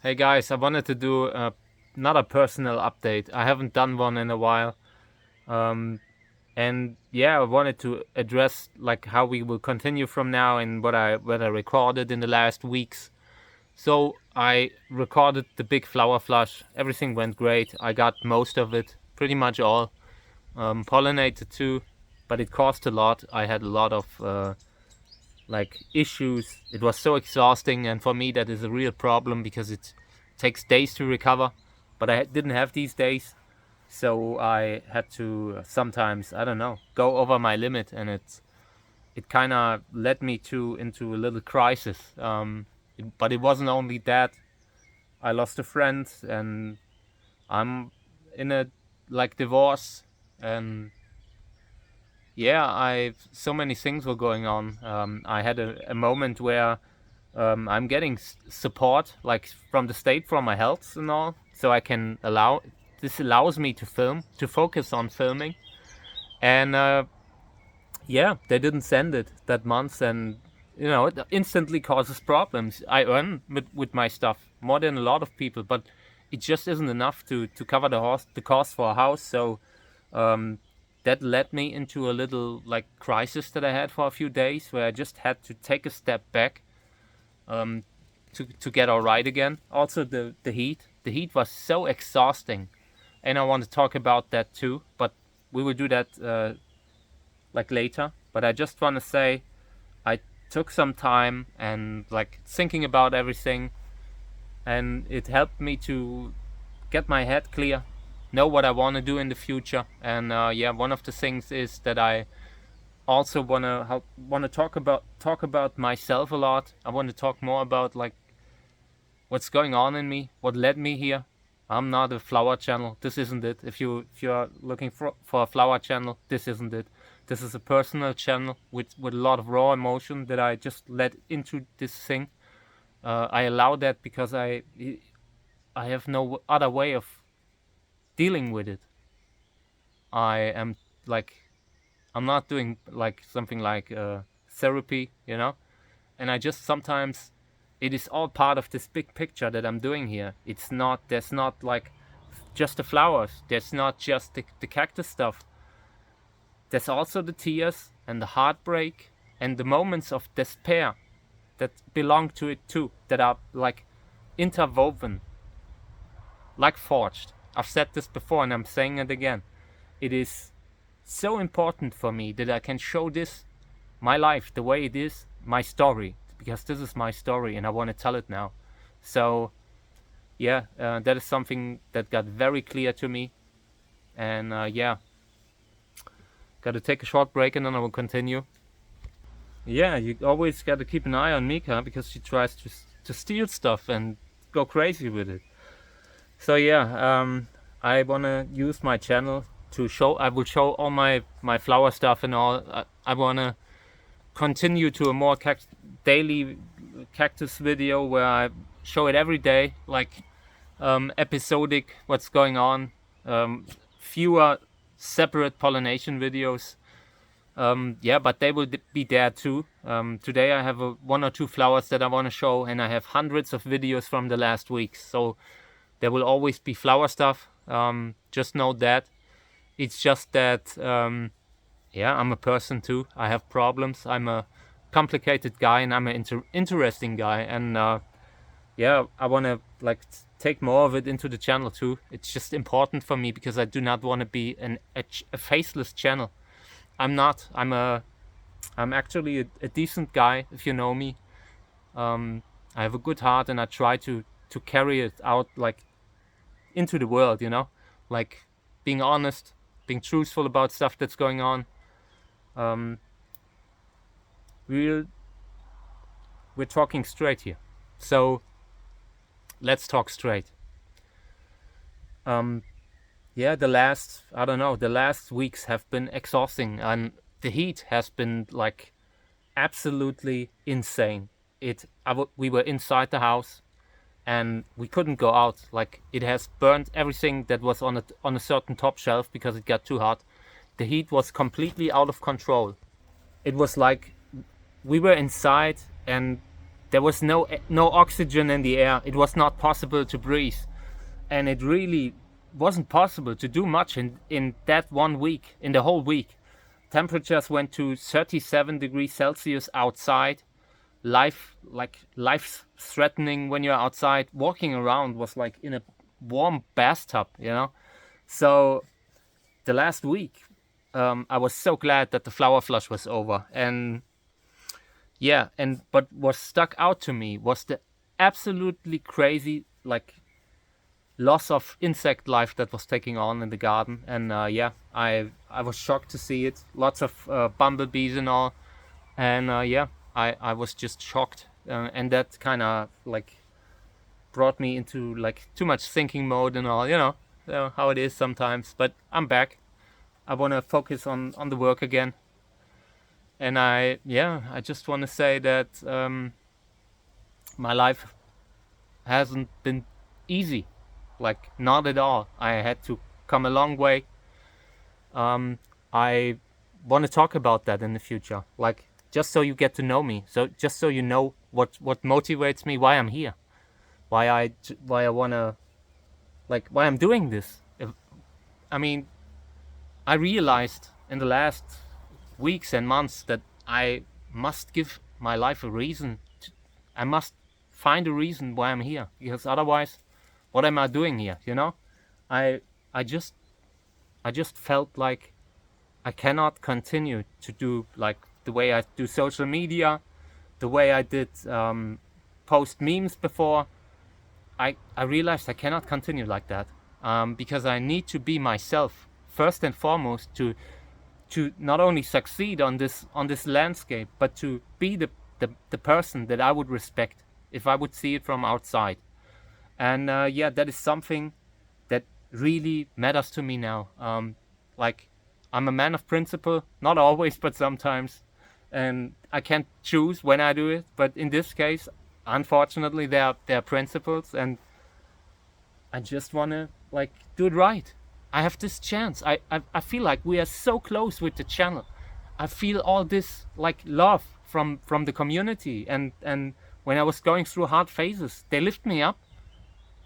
Hey guys, I wanted to do another personal update. I haven't done one in a while. Um, and yeah, I wanted to address like how we will continue from now and what I recorded in the last weeks. So I recorded the big flower flush. Everything went great. I got most of it, pretty much all. Pollinated too, but it cost a lot. I had a lot of issues. It was so exhausting, and for me that is a real problem because it takes days to recover. But I didn't have these days, so I had to sometimes, I don't know, go over my limit, and it kind of led me to into a little crisis. But it wasn't only that. I lost a friend, and I'm in a divorce, and yeah, I so many things were going on. I had a moment where I'm getting support like from the state for my health and all, so I can allow. This allows me to film, to focus on filming, and yeah, they didn't send it that month, and it instantly causes problems. I earn with my stuff more than a lot of people, but it just isn't enough to cover the cost for a house. So um, that led me into a little crisis that I had for a few days, where I just had to take a step back um, to get all right again. Also, the heat was so exhausting, and I want to talk about that too. But we will do that later. But I just want to say I took some time and thinking about everything, and it helped me to get my head clear, know what I want to do in the future. And yeah, one of the things is that I also want to talk about myself a lot. I want to talk more about what's going on in me, what led me here. I'm not a flower channel. This isn't it. If you are looking for a flower channel, this isn't it. This is a personal channel with a lot of raw emotion that I just let into this thing. I allow that because I have no other way of dealing with it. I am like I'm not doing something like therapy, and I just sometimes it is all part of this big picture that I'm doing here. There's not just the flowers, there's not just the cactus stuff. There's also the tears and the heartbreak and the moments of despair that belong to it too, that are interwoven, like forged. I've said this before and I'm saying it again. It is so important for me that I can show this, my life, the way it is, my story, because this is my story and I want to tell it now. So, yeah, that is something that got very clear to me. And yeah, got to take a short break and then I will continue. Yeah, you always got to keep an eye on Mika because she tries to steal stuff and go crazy with it. So yeah, I wanna use my channel to show. I will show all my flower stuff and all. I wanna continue to a more daily cactus video where I show it every day, episodic, what's going on. Fewer separate pollination videos. Yeah, but they will be there too. Today I have one or two flowers that I want to show, and I have hundreds of videos from the last weeks. So there will always be flower stuff. Just know that. It's just that, yeah, I'm a person too. I have problems. I'm a complicated guy, and I'm an interesting guy. And yeah, I want to take more of it into the channel too. It's just important for me because I do not want to be a faceless channel. I'm not. I'm actually a decent guy. If you know me, I have a good heart, and I try to carry it out into the world. Like being honest, being truthful about stuff that's going on. Um, we're talking straight here, so let's talk straight. Yeah, the last weeks have been exhausting, and the heat has been absolutely insane. We were inside the house, and we couldn't go out. It has burned everything that was on a certain top shelf because it got too hot. The heat was completely out of control. It was like we were inside, and there was no oxygen in the air. It was not possible to breathe, and it really wasn't possible to do much in that 1 week. In the whole week, temperatures went to 37 degrees Celsius outside. Life's threatening when you're outside. Walking around was like in a warm bathtub, So the last week, I was so glad that the flower flush was over. And but what stuck out to me was the absolutely crazy loss of insect life that was taking on in the garden. And I was shocked to see it. Lots of bumblebees and all. And I was just shocked, and that kind of brought me into too much thinking mode and all, how it is sometimes. But I'm back. I want to focus on the work again. And I just want to say that my life hasn't been easy, not at all. I had to come a long way. I want to talk about that in the future, just so you get to know me, so just so you know what motivates me, why I'm here, why I want to, why I'm doing this. I realized in the last weeks and months that I must give my life a reason. I must find a reason why I'm here, because otherwise, what am I doing here? I just felt like I cannot continue to do the way I do social media, the way I did post memes before. I realized I cannot continue like that, because I need to be myself first and foremost to not only succeed on this landscape, but to be the person that I would respect if I would see it from outside. And that is something that really matters to me now. I'm a man of principle, not always, but sometimes. And I can't choose when I do it. But in this case, unfortunately, there are principles, and I just want to do it right. I have this chance. I feel like we are so close with the channel. I feel all this love from the community, and when I was going through hard phases, they lift me up.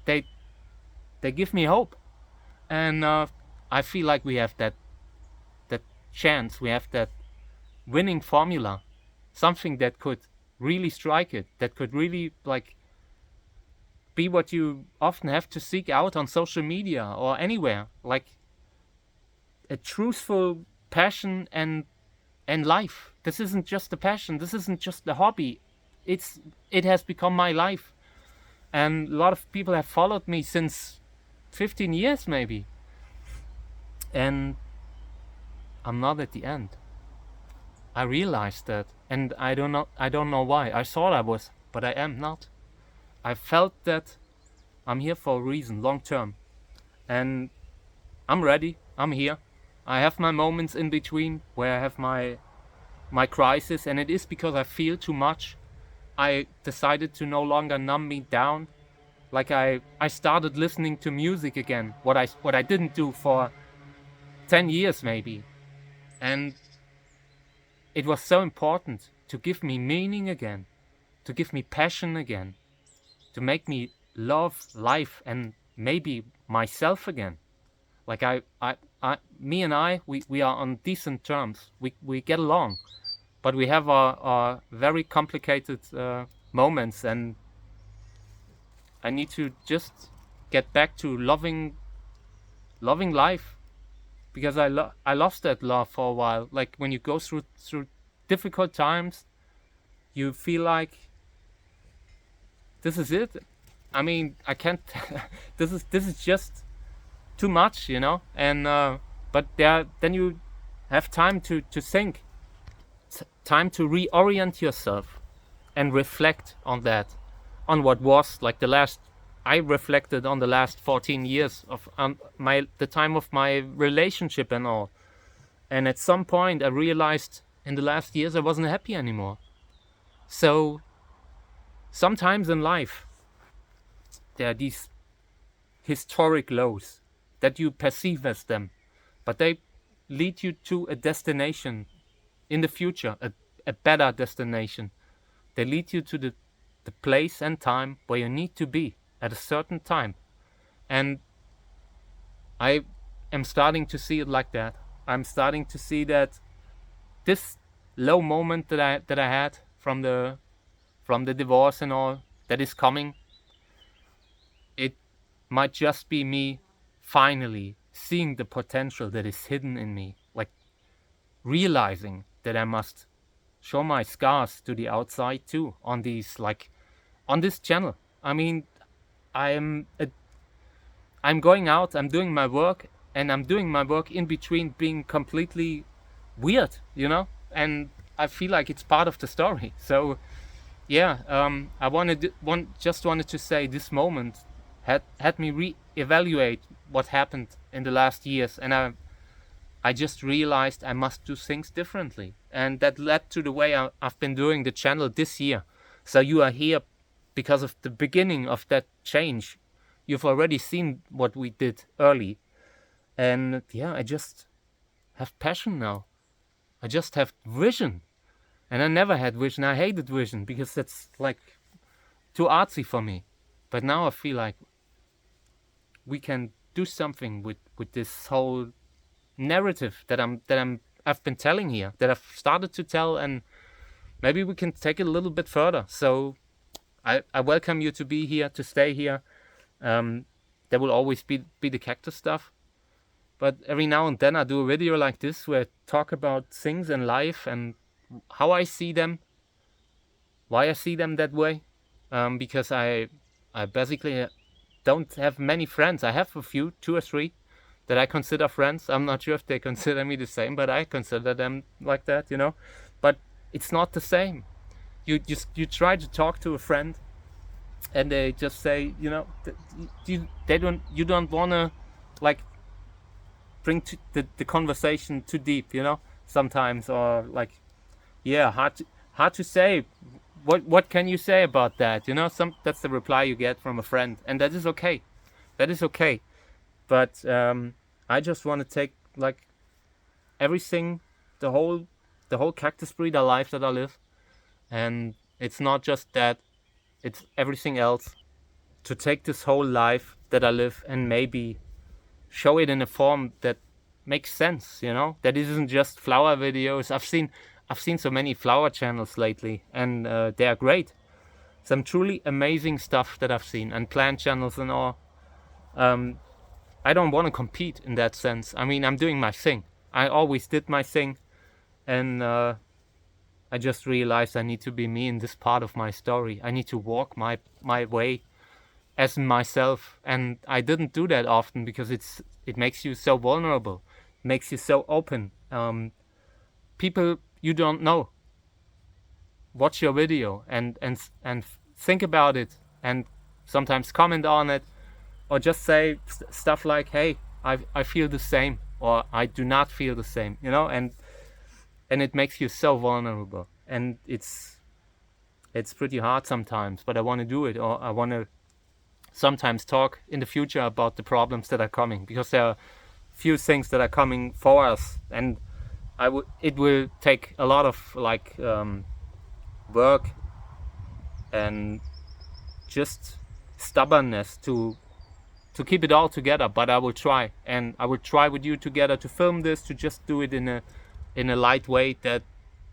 They give me hope, and I feel like we have that chance. We have that winning formula, something that could really strike it, that could really be what you often have to seek out on social media or anywhere, a truthful passion and life. This isn't just a passion, this isn't just a hobby, it has become my life. And a lot of people have followed me since 15 years maybe, and I'm not at the end. I realized that, and I don't know why. I thought I was, but I am not. I felt that I'm here for a reason, long term. And I'm ready. I'm here. I have my moments in between where I have my crisis, and it is because I feel too much. I decided to no longer numb me down. I started listening to music again, what I didn't do for 10 years maybe. And it was so important to give me meaning again, to give me passion again, to make me love life and maybe myself again. Me and I, we are on decent terms. We get along, but we have our very complicated moments, and I need to just get back to loving life, because I lost that love for a while. When you go through difficult times, you feel like this is it. I can't. this is just too much, And but then you have time to think, time to reorient yourself, and reflect on that, on what was the last. I reflected on the last 14 years of the time of my relationship and all. And at some point I realized in the last years I wasn't happy anymore. So sometimes in life there are these historic lows that you perceive as them, but they lead you to a destination in the future, a better destination. They lead you to the place and time where you need to be at a certain time. And I am starting to see it like that. I'm starting to see that this low moment that I had from the divorce and all that is coming, it might just be me finally seeing the potential that is hidden in me, like realizing that I must show my scars to the outside too on these, like, on this channel. I mean, I'm going out, I'm doing my work, and I'm doing my work in between being completely weird, and I feel like it's part of the story. So yeah, I just wanted to say this moment had me re-evaluate what happened in the last years, and I just realized I must do things differently, and that led to the way I've been doing the channel this year. So you are here because of the beginning of that change. You've already seen what we did early, and yeah, I just have passion now. I just have vision, and I never had vision. I hated vision because that's like too artsy for me. But now I feel like we can do something with this whole narrative that I've been telling here, that I've started to tell, and maybe we can take it a little bit further. So I welcome you to be here, to stay here. There will always be the Cactus stuff, but every now and then I do a video like this where I talk about things in life and how I see them, why I see them that way, because I basically don't have many friends. I have a few, 2 or 3 that I consider friends. I'm not sure if they consider me the same, but I consider them like that, but it's not the same. You try to talk to a friend and they just say, you don't want to like bring the conversation too deep, sometimes, or like, yeah, hard to say. What can you say about that? That's the reply you get from a friend, and that is okay. But I just want to take like everything, the whole cactus breeder life that I live, and it's not just that, it's everything else. To take this whole life that I live and maybe show it in a form that makes sense, that isn't just flower videos. I've seen so many flower channels lately, and they are great. Some truly amazing stuff that I've seen, and plant channels and all. I don't want to compete in that sense. I mean, I'm doing my thing. I always did my thing, and I just realized I need to be me in this part of my story. I need to walk my way as myself, and I didn't do that often because it makes you so vulnerable, makes you so open. People you don't know watch your video and think about it, and sometimes comment on it, or just say stuff like, hey, I feel the same, or I do not feel the same, and it makes you so vulnerable, and it's pretty hard sometimes, but I want to do it, or I want to sometimes talk in the future about the problems that are coming, because there are few things that are coming for us, and it will take a lot of like work and just stubbornness to keep it all together, but I will try, and I will try with you together to film this, to just do it in a light way that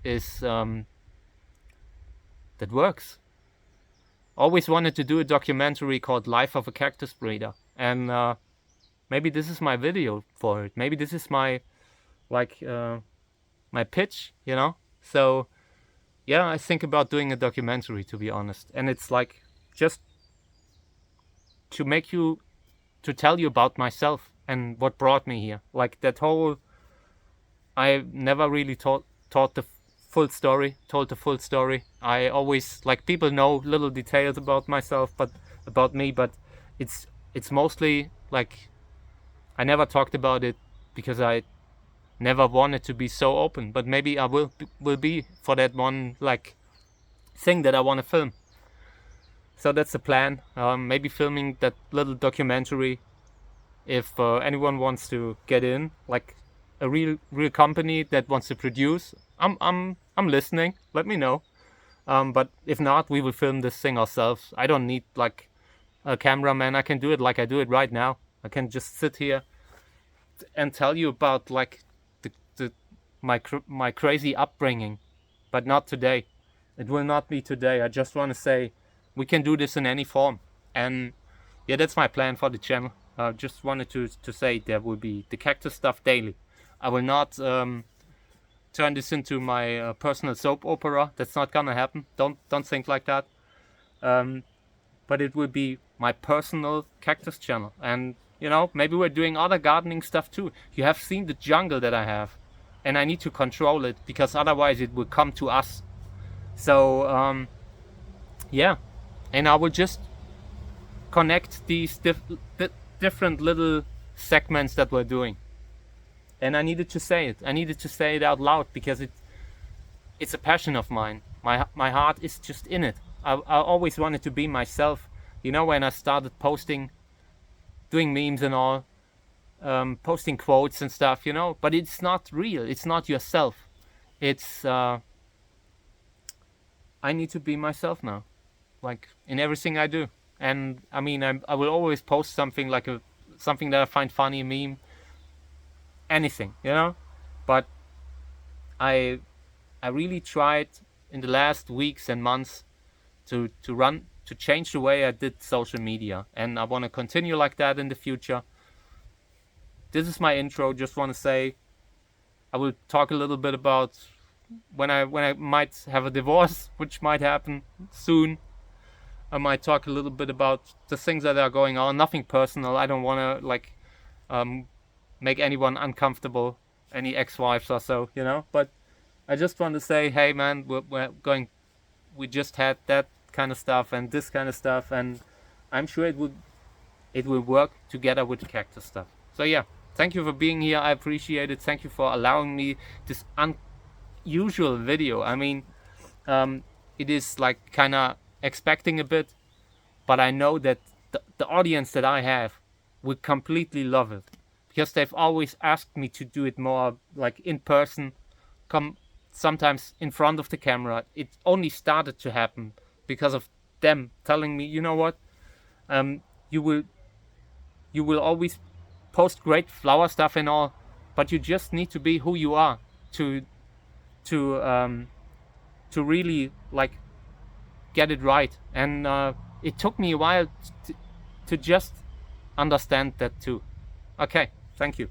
is that works. Always wanted to do a documentary called Life of a Cactus Breeder, and maybe this is my video for it. Maybe this is my my pitch, So yeah, I think about doing a documentary, to be honest, and it's like just to tell you about myself and what brought me here. Like that whole, I never really told the full story. I always, like, people know little details about myself, but about me, but it's mostly like I never talked about it because I never wanted to be so open, but maybe I will be for that one like thing that I want to film. So that's the plan. Maybe filming that little documentary. If anyone wants to get in, like a real company that wants to produce, I'm listening. Let me know. But if not, we will film this thing ourselves. I don't need like a cameraman. I can do it like I do it right now. I can just sit here and tell you about like my crazy upbringing, but not today. It will not be today. I just want to say we can do this in any form, and yeah, that's my plan for the channel. Just wanted to say there will be the Cactus stuff daily. I will not turn this into my personal soap opera. That's not gonna happen. Don't think like that. But it will be my personal Cactus channel, and you know, maybe we're doing other gardening stuff too. You have seen the jungle that I have, and I need to control it because otherwise it will come to us. So yeah, and I will just connect these different little segments that we're doing. And I needed to say it. I needed to say it out loud because it's a passion of mine. My heart is just in it. I always wanted to be myself. You know, when I started posting, doing memes and all, posting quotes and stuff, you know, but it's not real. It's not yourself. It's I need to be myself now, like in everything I do. And I mean, I will always post something like something that I find funny, a meme, anything, you know. But I really tried in the last weeks and months to change the way I did social media, and I want to continue like that in the future. This is my intro. Just want to say I will talk a little bit about when I might have a divorce, which might happen soon. I might talk a little bit about the things that are going on. Nothing personal. I don't want to like make anyone uncomfortable, any ex-wives or so, you know. But I just want to say, hey man, we just had that kind of stuff and this kind of stuff, and I'm sure it will work together with the Cactus stuff. So yeah, thank you for being here. I appreciate it. Thank you for allowing me this unusual video. I mean, it is like kind of expecting a bit, but I know that the audience that I have will completely love it because they've always asked me to do it more like in person, come sometimes in front of the camera. It only started to happen because of them telling me, you know what, you will always post great flower stuff and all, but you just need to be who you are to really like get it right. And it took me a while to just understand that too. Okay, thank you.